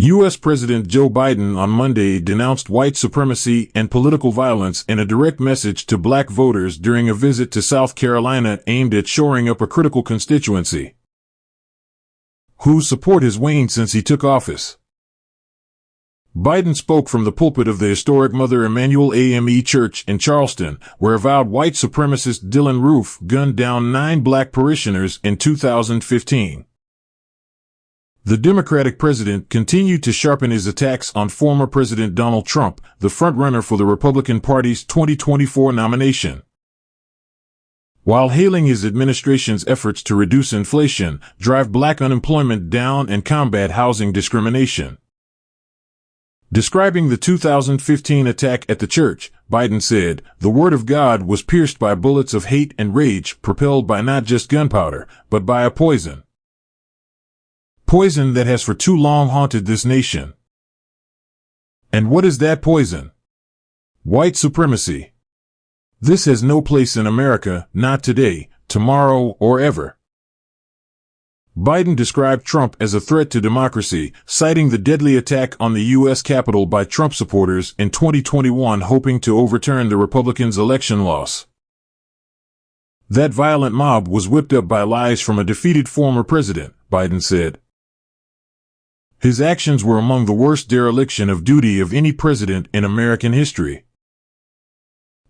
U.S. President Joe Biden on Monday denounced white supremacy and political violence in a direct message to black voters during a visit to South Carolina aimed at shoring up a critical constituency whose support has waned since he took office. Biden spoke from the pulpit of the historic Mother Emanuel AME Church in Charleston, where avowed white supremacist Dylann Roof gunned down 9 black parishioners in 2015. The Democratic president continued to sharpen his attacks on former President Donald Trump, the frontrunner for the Republican Party's 2024 nomination. While hailing his administration's efforts to reduce inflation, drive black unemployment down, and combat housing discrimination. Describing the 2015 attack at the church, Biden said, "The word of God was pierced by bullets of hate and rage, propelled by not just gunpowder, but by a poison. Poison that has for too long haunted this nation." And what is that poison? White supremacy. This has no place in America, not today, tomorrow, or ever. Biden described Trump as a threat to democracy, citing the deadly attack on the U.S. Capitol by Trump supporters in 2021 hoping to overturn the Republicans' election loss. That violent mob was whipped up by lies from a defeated former president, Biden said. His actions were among the worst dereliction of duty of any president in American history.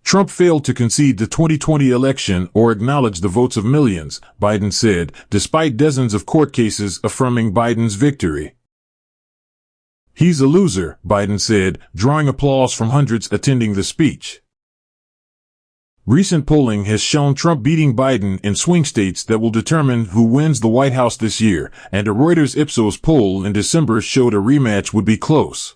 Trump failed to concede the 2020 election or acknowledge the votes of millions, Biden said, despite dozens of court cases affirming Biden's victory. "He's a loser," Biden said, drawing applause from hundreds attending the speech. Recent polling has shown Trump beating Biden in swing states that will determine who wins the White House this year, and a Reuters Ipsos poll in December showed a rematch would be close.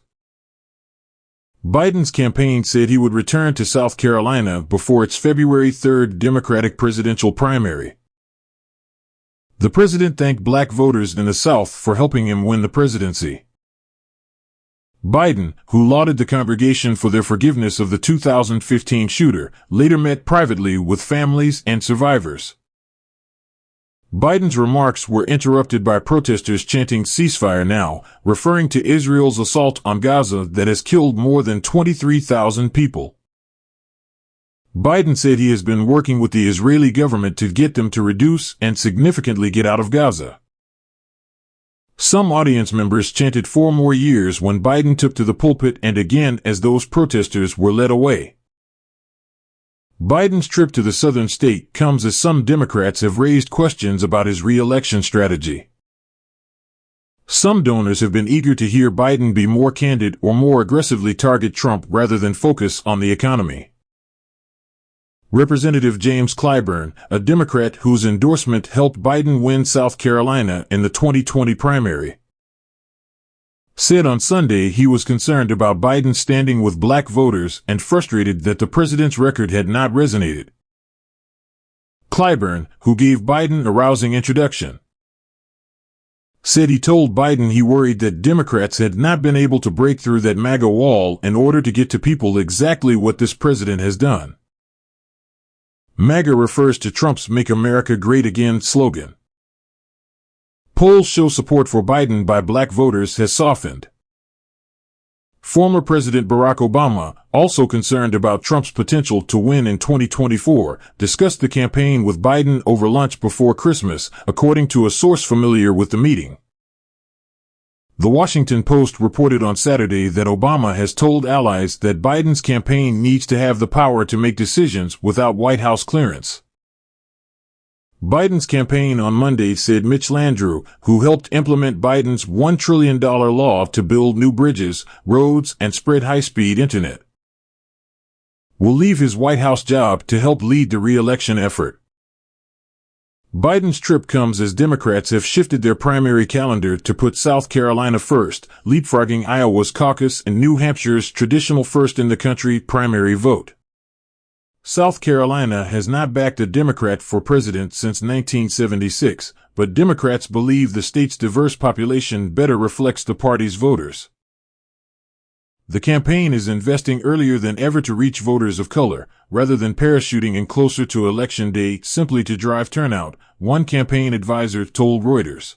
Biden's campaign said he would return to South Carolina before its February 3rd Democratic presidential primary. The president thanked black voters in the South for helping him win the presidency. Biden, who lauded the congregation for their forgiveness of the 2015 shooter, later met privately with families and survivors. Biden's remarks were interrupted by protesters chanting "ceasefire now," referring to Israel's assault on Gaza that has killed more than 23,000 people. Biden said he has been working with the Israeli government to get them to reduce and significantly get out of Gaza. Some audience members chanted 4 more years when Biden took to the pulpit and again as those protesters were led away. Biden's trip to the southern state comes as some Democrats have raised questions about his re-election strategy. Some donors have been eager to hear Biden be more candid or more aggressively target Trump rather than focus on the economy. Representative James Clyburn, a Democrat whose endorsement helped Biden win South Carolina in the 2020 primary, said on Sunday he was concerned about Biden's standing with black voters and frustrated that the president's record had not resonated. Clyburn, who gave Biden a rousing introduction, said he told Biden he worried that Democrats had not been able to break through that MAGA wall in order to get to people exactly what this president has done. MAGA refers to Trump's "Make America Great Again" slogan. Polls show support for Biden by black voters has softened. Former President Barack Obama, also concerned about Trump's potential to win in 2024, discussed the campaign with Biden over lunch before Christmas, according to a source familiar with the meeting. The Washington Post reported on Saturday that Obama has told allies that Biden's campaign needs to have the power to make decisions without White House clearance. Biden's campaign on Monday said Mitch Landrieu, who helped implement Biden's $1 trillion law to build new bridges, roads, and spread high-speed internet, will leave his White House job to help lead the re-election effort. Biden's trip comes as Democrats have shifted their primary calendar to put South Carolina first, leapfrogging Iowa's caucus and New Hampshire's traditional first-in-the-country primary vote. South Carolina has not backed a Democrat for president since 1976, but Democrats believe the state's diverse population better reflects the party's voters. The campaign is investing earlier than ever to reach voters of color, rather than parachuting in closer to Election Day simply to drive turnout, one campaign advisor told Reuters.